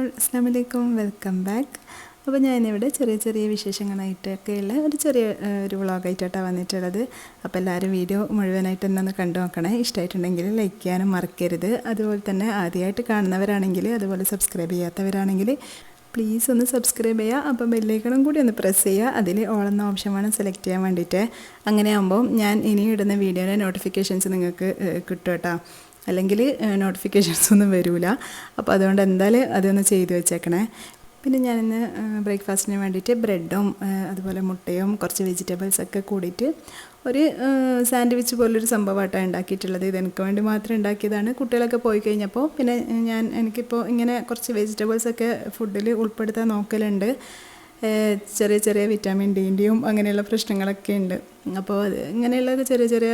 അസ്സലാമു അലൈക്കും, welcome back. അപ്പോൾ ഞാനിവിടെ ചെറിയ ചെറിയ വിശേഷങ്ങളായിട്ടൊക്കെയുള്ള ഒരു വ്ളോഗായിട്ടാണ് വന്നിട്ടുള്ളത്. അപ്പോൾ എല്ലാവരും വീഡിയോ മുഴുവനായിട്ട് ഒന്ന് കണ്ടു നോക്കണേ. ഇഷ്ടമായിട്ടുണ്ടെങ്കിൽ ലൈക്ക് ചെയ്യാനും മറക്കരുത്. അതുപോലെ തന്നെ ആദ്യമായിട്ട് കാണുന്നവരാണെങ്കിൽ, അതുപോലെ സബ്സ്ക്രൈബ് ചെയ്യാത്തവരാണെങ്കിൽ പ്ലീസ് ഒന്ന് സബ്സ്ക്രൈബ് ചെയ്യുക. അപ്പം ബെല്ലൈക്കണും കൂടി ഒന്ന് പ്രസ് ചെയ്യുക. അതിൽ ഓൾ എന്ന ഓപ്ഷൻ വേണം സെലക്ട് ചെയ്യാൻ വേണ്ടിയിട്ട്. അങ്ങനെ ആകുമ്പോൾ ഞാൻ ഇനി ഇടുന്ന വീഡിയോയുടെ നോട്ടിഫിക്കേഷൻസ് നിങ്ങൾക്ക് കിട്ടും കേട്ടോ. അല്ലെങ്കിൽ നോട്ടിഫിക്കേഷൻസ് ഒന്നും വരില്ല. അപ്പോൾ അതുകൊണ്ട് എന്തായാലും അതൊന്ന് ചെയ്ത് വെച്ചേക്കണേ. പിന്നെ ഞാനിന്ന് ബ്രേക്ക്ഫാസ്റ്റിന് വേണ്ടിയിട്ട് ബ്രെഡും അതുപോലെ മുട്ടയും കുറച്ച് വെജിറ്റബിൾസൊക്കെ കൂടിയിട്ട് ഒരു സാൻഡ്വിച്ച് പോലൊരു സംഭവമായിട്ടാണ് ഉണ്ടാക്കിയിട്ടുള്ളത്. ഇതെനിക്ക് വേണ്ടി മാത്രം ഉണ്ടാക്കിയതാണ്. കുട്ടികളൊക്കെ പോയി കഴിഞ്ഞപ്പോൾ പിന്നെ എനിക്കിപ്പോൾ ഇങ്ങനെ കുറച്ച് വെജിറ്റബിൾസൊക്കെ ഫുഡിൽ ഉൾപ്പെടുത്താൻ നോക്കലുണ്ട്. ചെറിയ ചെറിയ വിറ്റാമിൻ ഡിൻ്റെയും അങ്ങനെയുള്ള പ്രശ്നങ്ങളൊക്കെ ഉണ്ട്. അപ്പോൾ ഇങ്ങനെയുള്ള ചെറിയ ചെറിയ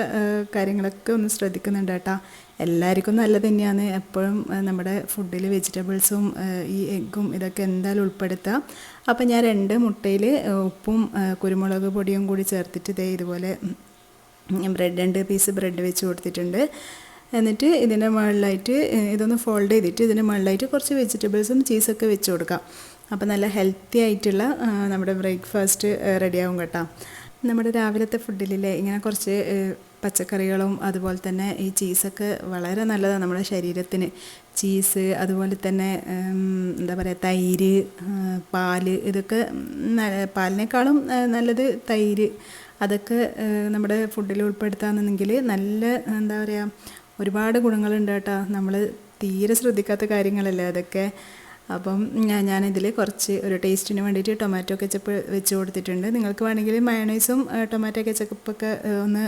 കാര്യങ്ങളൊക്കെ ഒന്ന് ശ്രദ്ധിക്കുന്നുണ്ട് കേട്ടോ. എല്ലാവർക്കും നല്ലത് തന്നെയാണ് എപ്പോഴും നമ്മുടെ ഫുഡിൽ വെജിറ്റബിൾസും ഈ എഗ്ഗും ഇതൊക്കെ എന്തായാലും ഉൾപ്പെടുത്താം. അപ്പോൾ ഞാൻ 2 മുട്ടയിൽ ഉപ്പും കുരുമുളക് പൊടിയും കൂടി ചേർത്തിട്ട് ഇതുപോലെ 2 പീസ് ബ്രെഡ് വെച്ച് കൊടുത്തിട്ടുണ്ട്. എന്നിട്ട് ഇതിൻ്റെ മുകളിലായിട്ട് ഇതൊന്ന് ഫോൾഡ് ചെയ്തിട്ട് ഇതിൻ്റെ മുകളിലായിട്ട് കുറച്ച് വെജിറ്റബിൾസും ചീസൊക്കെ വെച്ച് കൊടുക്കാം. അപ്പോൾ നല്ല ഹെൽത്തി ആയിട്ടുള്ള നമ്മുടെ ബ്രേക്ക്ഫാസ്റ്റ് റെഡിയാവും കേട്ടോ. നമ്മുടെ രാവിലത്തെ ഫുഡിലെ ഇങ്ങനെ കുറച്ച് പച്ചക്കറികളും അതുപോലെ തന്നെ ഈ ചീസൊക്കെ വളരെ നല്ലതാണ് നമ്മുടെ ശരീരത്തിന്. ചീസ് അതുപോലെ തന്നെ എന്താ പറയുക, തൈര്, പാല്, ഇതൊക്കെ പാലിനേക്കാളും നല്ലത് തൈര്. അതൊക്കെ നമ്മുടെ ഫുഡിൽ ഉൾപ്പെടുത്താമെന്നുണ്ടെങ്കിൽ നല്ല എന്താ പറയുക, ഒരുപാട് ഗുണങ്ങളുണ്ട് കേട്ടോ. നമ്മൾ തീരെ ശ്രദ്ധിക്കാത്ത കാര്യങ്ങളല്ലേ അതൊക്കെ. അപ്പം ഞാനിതിൽ കുറച്ച് ഒരു ടേസ്റ്റിന് വേണ്ടിയിട്ട് ടൊമാറ്റോ കെച്ചപ്പ് വെച്ച് കൊടുത്തിട്ടുണ്ട്. നിങ്ങൾക്ക് വേണമെങ്കിൽ മയണൈസും ടൊമാറ്റോ കെച്ചപ്പൊക്കെ ഒന്ന്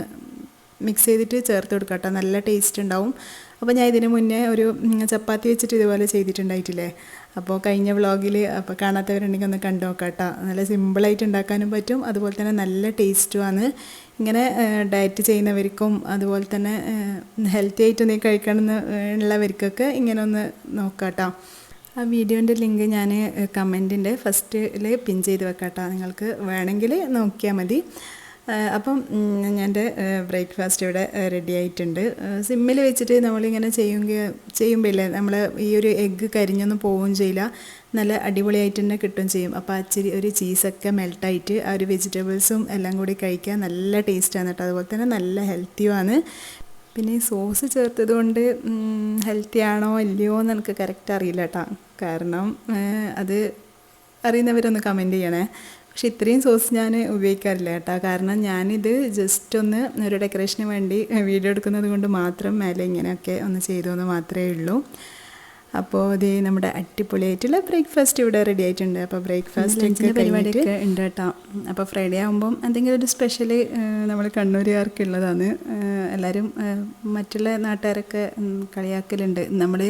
മിക്സ് ചെയ്തിട്ട് ചേർത്ത് കൊടുക്കാം കേട്ടോ. നല്ല ടേസ്റ്റ് ഉണ്ടാവും. അപ്പോൾ ഞാൻ ഇതിന് മുന്നേ ഒരു ചപ്പാത്തി വെച്ചിട്ട് ഇതുപോലെ ചെയ്തിട്ടുണ്ടായിട്ടില്ലേ. അപ്പോൾ കഴിഞ്ഞ വ്ളോഗിൽ അപ്പോൾ കാണാത്തവരുണ്ടെങ്കിൽ ഒന്ന് കണ്ടു നോക്കാം കേട്ടോ. നല്ല സിമ്പിളായിട്ട് ഉണ്ടാക്കാനും പറ്റും, അതുപോലെ തന്നെ നല്ല ടേസ്റ്റുമാണ്. ഇങ്ങനെ ഡയറ്റ് ചെയ്യുന്നവർക്കും അതുപോലെ തന്നെ ഹെൽത്തി ആയിട്ട് നീ കഴിക്കണം ഉള്ളവർക്കൊക്കെ ഇങ്ങനെ ഒന്ന് നോക്കാം കേട്ടോ. ആ വീഡിയോൻ്റെ ലിങ്ക് ഞാൻ കമൻറ്റിൻ്റെ ഫസ്റ്റിൽ പിൻ ചെയ്ത് വെക്കാം കേട്ടോ. നിങ്ങൾക്ക് വേണമെങ്കിൽ നോക്കിയാൽ മതി. അപ്പം എൻ്റെ ബ്രേക്ക്ഫാസ്റ്റ് ഇവിടെ റെഡി ആയിട്ടുണ്ട്. സിമ്മിൽ വെച്ചിട്ട് നമ്മളിങ്ങനെ ചെയ്യുമ്പോഴല്ലേ നമ്മൾ ഈ ഒരു എഗ്ഗ് കരിഞ്ഞൊന്നും പോവുകയും ചെയ്യില്ല, നല്ല അടിപൊളിയായിട്ട് തന്നെ കിട്ടുകയും ചെയ്യും. അപ്പോൾ അച്ചിരി ഒരു ചീസൊക്കെ മെൽട്ടായിട്ട് ആ ഒരു വെജിറ്റബിൾസും എല്ലാം കൂടി കഴിക്കാൻ നല്ല ടേസ്റ്റാണ് കേട്ടോ. അതുപോലെ തന്നെ നല്ല ഹെൽത്തിയുമാണ്. പിന്നെ ഈ സോസ് ചേർത്തത് കൊണ്ട് ഹെൽത്തി ആണോ ഇല്ലയോ എന്ന് എനിക്ക് കറക്റ്റ് അറിയില്ല കേട്ടോ. കാരണം അത് അറിയുന്നവരൊന്ന് കമൻറ്റ് ചെയ്യണേ. പക്ഷെ ഇത്രയും സോസ് ഞാൻ ഉപയോഗിക്കാറില്ല കേട്ടോ. കാരണം ഞാനിത് ജസ്റ്റ് ഒന്ന് ഒരു ഡെക്കറേഷന് വേണ്ടി വീഡിയോ എടുക്കുന്നത് കൊണ്ട് മാത്രം മേലെ ഇങ്ങനെയൊക്കെ ഒന്ന് ചെയ്തതെന്ന് മാത്രമേ ഉള്ളൂ. അപ്പോൾ ഇത് നമ്മുടെ അടിപൊളിയായിട്ടുള്ള ബ്രേക്ക്ഫാസ്റ്റ് ഇവിടെ റെഡി ആയിട്ടുണ്ട്. അപ്പോൾ ബ്രേക്ക്ഫാസ്റ്റ് പരിപാടിയൊക്കെ ഉണ്ട് കേട്ടോ. അപ്പോൾ ഫ്രൈഡേ ആകുമ്പം എന്തെങ്കിലും ഒരു സ്പെഷ്യൽ നമ്മൾ കണ്ണൂരുകാർക്കുള്ളതാണ്. എല്ലാവരും മറ്റുള്ള നാട്ടുകാരൊക്കെ കളിയാക്കലുണ്ട്, നമ്മൾ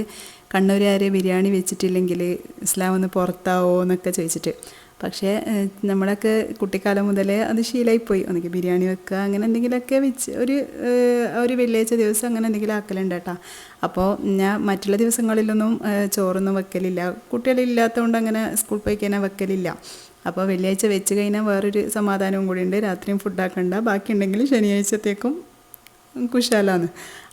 കണ്ണൂരുകാർ ബിരിയാണി വെച്ചിട്ടില്ലെങ്കിൽ ഇസ്ലാം ഒന്ന് പുറത്താവോ എന്നൊക്കെ ചോദിച്ചിട്ട്. പക്ഷേ നമ്മളൊക്കെ കുട്ടിക്കാലം മുതലേ അത് ശീലമായിപ്പോയി. ഒന്നെങ്കിൽ ബിരിയാണി വെക്കുക, അങ്ങനെ എന്തെങ്കിലുമൊക്കെ വെച്ച് ഒരു വെള്ളിയാഴ്ച ദിവസം അങ്ങനെ എന്തെങ്കിലും ആക്കലുണ്ട് കേട്ടോ. അപ്പോൾ ഞാൻ മറ്റുള്ള ദിവസങ്ങളിലൊന്നും ചോറൊന്നും വെക്കലില്ല. കുട്ടികളില്ലാത്തതുകൊണ്ട് അങ്ങനെ സ്കൂളിൽ പോയി കഴിഞ്ഞാൽ വെക്കലില്ല. അപ്പോൾ വെള്ളിയാഴ്ച വെച്ച് കഴിഞ്ഞാൽ വേറൊരു സമാധാനവും കൂടി ഉണ്ട്. രാത്രിയും ഫുഡാക്കണ്ട, ബാക്കിയുണ്ടെങ്കിൽ ശനിയാഴ്ചത്തേക്കും കുശാലാണ്.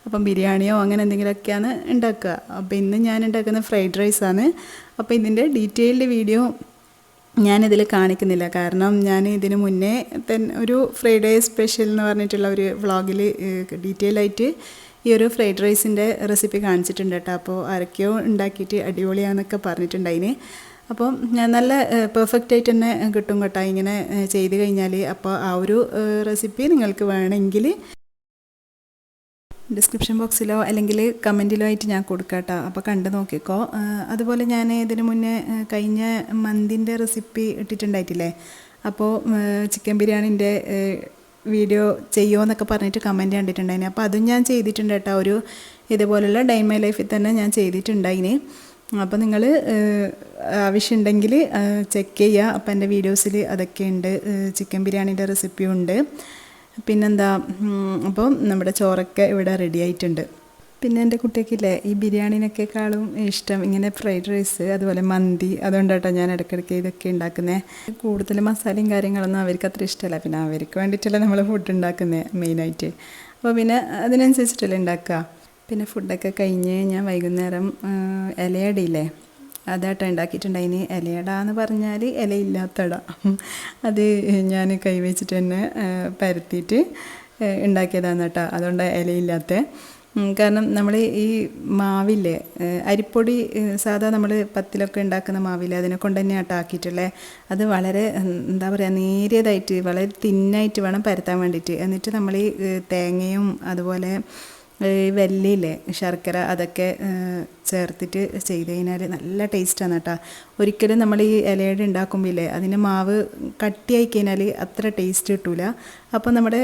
അപ്പം ബിരിയാണിയോ അങ്ങനെ എന്തെങ്കിലുമൊക്കെയാണ് ഉണ്ടാക്കുക. അപ്പോൾ ഇന്ന് ഞാൻ ഉണ്ടാക്കുന്ന ഫ്രൈഡ് റൈസാണ്. അപ്പോൾ ഇതിൻ്റെ ഡീറ്റെയിൽഡ് വീഡിയോ ഞാനിതിൽ കാണിക്കുന്നില്ല. കാരണം ഞാൻ ഇതിന് മുന്നേ ഒരു ഫ്രൈഡേ സ്പെഷ്യൽ എന്ന് പറഞ്ഞിട്ടുള്ള ഒരു വ്ളോഗിൽ ഡീറ്റെയിൽ ആയിട്ട് ഈ ഒരു ഫ്രൈഡ് റൈസിൻ്റെ റെസിപ്പി കാണിച്ചിട്ടുണ്ട് കേട്ടോ. അപ്പോൾ ആരൊക്കെയോ ഉണ്ടാക്കിയിട്ട് അടിപൊളിയാണെന്നൊക്കെ പറഞ്ഞിട്ടുണ്ടായിന്. അപ്പം നല്ല പെർഫെക്റ്റ് ആയിട്ട് തന്നെ കിട്ടും കേട്ടോ ഇങ്ങനെ ചെയ്ത് കഴിഞ്ഞാൽ. അപ്പോൾ ആ ഒരു റെസിപ്പി നിങ്ങൾക്ക് വേണമെങ്കിൽ ഡിസ്ക്രിപ്ഷൻ ബോക്സിലോ അല്ലെങ്കിൽ കമൻറ്റിലോ ആയിട്ട് ഞാൻ കൊടുക്കാം കേട്ടോ. അപ്പോൾ കണ്ടു നോക്കിക്കോ. അതുപോലെ ഞാൻ ഇതിന് മുന്നേ കഴിഞ്ഞ മന്തിൻ്റെ റെസിപ്പി ഇട്ടിട്ടുണ്ടായിട്ടില്ലേ. അപ്പോൾ ചിക്കൻ ബിരിയാണിൻ്റെ വീഡിയോ ചെയ്യുമോ എന്നൊക്കെ പറഞ്ഞിട്ട് കമൻറ്റ് കണ്ടിട്ടുണ്ടായിന്. അപ്പോൾ അതും ഞാൻ ചെയ്തിട്ടുണ്ട് കേട്ടോ. ഒരു ഇതുപോലുള്ള ഡേ ഇൻ മൈ ലൈഫിൽ തന്നെ ഞാൻ ചെയ്തിട്ടുണ്ടായിന്. അപ്പോൾ നിങ്ങൾ ആവശ്യമുണ്ടെങ്കിൽ ചെക്ക് ചെയ്യുക. അപ്പോൾ എൻ്റെ വീഡിയോസിൽ അതൊക്കെ ഉണ്ട്. ചിക്കൻ ബിരിയാണീൻ്റെ റെസിപ്പിയും ഉണ്ട്. പിന്നെന്താ, അപ്പം നമ്മുടെ ചോറൊക്കെ ഇവിടെ റെഡി ആയിട്ടുണ്ട്. പിന്നെ എൻ്റെ കുട്ടിക്കില്ലേ ഈ ബിരിയാണിനൊക്കെക്കാളും ഇഷ്ടം ഇങ്ങനെ ഫ്രൈഡ് റൈസ് അതുപോലെ മന്തി. അതുകൊണ്ടാട്ടോ ഞാൻ ഇടയ്ക്കിടയ്ക്ക് ഇതൊക്കെ ഉണ്ടാക്കുന്നത്. കൂടുതൽ മസാലയും കാര്യങ്ങളൊന്നും അവർക്ക് അത്ര ഇഷ്ടമല്ല. പിന്നെ അവർക്ക് വേണ്ടിയിട്ടല്ലേ നമ്മൾ ഫുഡ് ഉണ്ടാക്കുന്നത് മെയിനായിട്ട്. അപ്പോൾ പിന്നെ അതിനനുസരിച്ചിട്ടല്ലേ ഉണ്ടാക്കുക. പിന്നെ ഫുഡൊക്കെ കഴിഞ്ഞ് ഞാൻ വൈകുന്നേരം ഇലയടയില്ലേ, അതാട്ടോ ഉണ്ടാക്കിയിട്ടുണ്ടായിന്. ഇലയട എന്ന് പറഞ്ഞാൽ ഇലയില്ലാത്തട. അത് ഞാൻ കൈവച്ചിട്ട് തന്നെ പരത്തിയിട്ട് ഉണ്ടാക്കിയതാണ് കേട്ടോ. അതുകൊണ്ട് ഇലയില്ലാത്ത. കാരണം നമ്മൾ ഈ മാവില്ലേ, അരിപ്പൊടി സാധാ നമ്മൾ പത്തിലൊക്കെ ഉണ്ടാക്കുന്ന മാവില്ലേ, അതിനെ കൊണ്ട് തന്നെ ആട്ടാക്കിയിട്ടുള്ളത്. അത് വളരെ എന്താ പറയുക, നേരിയതായിട്ട് വളരെ തിന്നായിട്ട് വേണം പരത്താൻ വേണ്ടിയിട്ട്. എന്നിട്ട് നമ്മൾ ഈ തേങ്ങയും അതുപോലെ വെല്ലയില്ലേ, ശർക്കര, അതൊക്കെ ചേർത്തിട്ട് ചെയ്ത് കഴിഞ്ഞാൽ നല്ല ടേസ്റ്റാണ് കേട്ടോ. ഒരിക്കലും നമ്മൾ ഈ ഇലയട ഉണ്ടാക്കുമ്പോഴേ അതിൻ്റെ മാവ് കട്ടിയായി കഴിഞ്ഞാൽ അത്ര ടേസ്റ്റ് കിട്ടില്ല. അപ്പോൾ നമ്മുടെ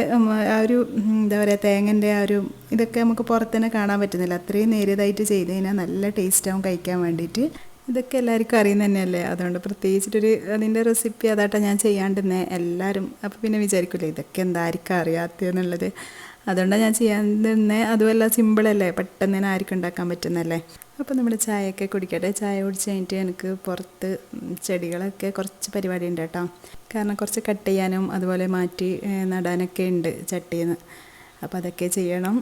ആ ഒരു എന്താ പറയുക, തേങ്ങൻ്റെ ആ ഒരു ഇതൊക്കെ നമുക്ക് പുറത്ത് തന്നെ കാണാൻ പറ്റുന്നില്ല. അത്രയും നേരിയതായിട്ട് ചെയ്ത് കഴിഞ്ഞാൽ നല്ല ടേസ്റ്റാവും കഴിക്കാൻ വേണ്ടിയിട്ട്. ഇതൊക്കെ എല്ലാവർക്കും അറിയുന്ന തന്നെയല്ലേ. അതുകൊണ്ട് പ്രത്യേകിച്ചിട്ടൊരു അതിൻ്റെ റെസിപ്പി അതാട്ടോ ഞാൻ ചെയ്യാണ്ടിരുന്നേ എല്ലാവരും. അപ്പോൾ പിന്നെ വിചാരിക്കില്ലേ ഇതൊക്കെ എന്തായിരിക്കും അറിയാത്തതെന്നുള്ളത്. അതുകൊണ്ടാണ് ഞാൻ ചെയ്യാൻ തന്നെ. അതുമല്ല സിമ്പിളല്ലേ, പെട്ടെന്ന് തന്നെ ആർക്കും ഉണ്ടാക്കാൻ പറ്റുന്നല്ലേ. അപ്പോൾ നമ്മൾ ചായയൊക്കെ കുടിക്കട്ടെ. ചായ കുടിച്ച് കഴിഞ്ഞിട്ട് എനിക്ക് പുറത്ത് ചെടികളൊക്കെ കുറച്ച് പരിപാടി ഉണ്ട് കേട്ടോ. കാരണം കുറച്ച് കട്ട് ചെയ്യാനും അതുപോലെ മാറ്റി നടാനൊക്കെ ഉണ്ട് ചട്ടിയിൽ നിന്ന്. അപ്പോൾ അതൊക്കെ ചെയ്യണം.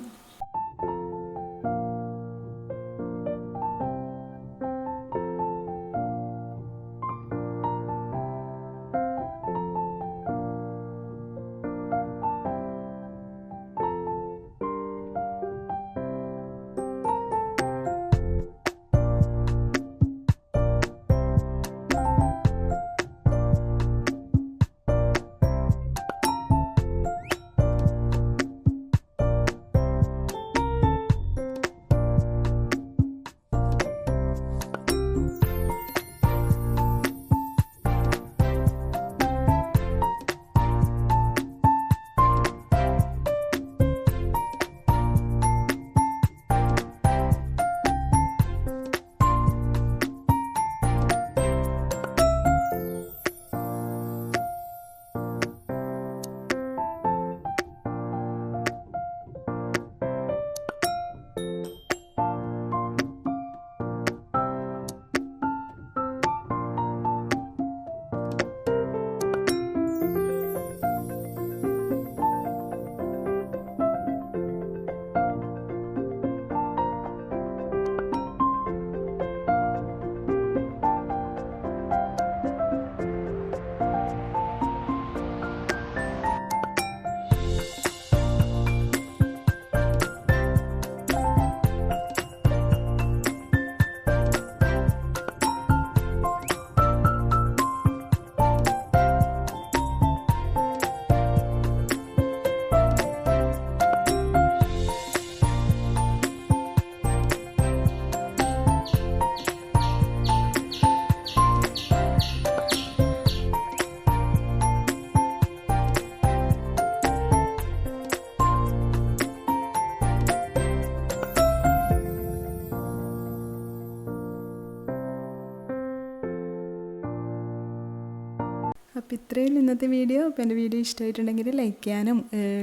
അപ്പോൾ ഇത്രയും ഇന്നത്തെ വീഡിയോ. അപ്പോൾ എൻ്റെ വീഡിയോ ഇഷ്ടമായിട്ടുണ്ടെങ്കിൽ ലൈക്ക് ചെയ്യാനും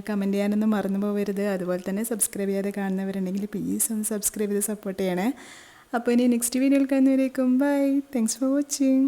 കമൻറ്റ് ചെയ്യാനൊന്നും മറന്നു പോകരുത്. അതുപോലെ തന്നെ സബ്സ്ക്രൈബ് ചെയ്യാതെ കാണുന്നവരുണ്ടെങ്കിൽ പ്ലീസ് ഒന്ന് സബ്സ്ക്രൈബ് ചെയ്ത് സപ്പോർട്ട് ചെയ്യണേ. അപ്പോൾ ഇനി നെക്സ്റ്റ് വീഡിയോയിൽ കാണുന്നവരേക്കും ബൈ. Thanks for watching.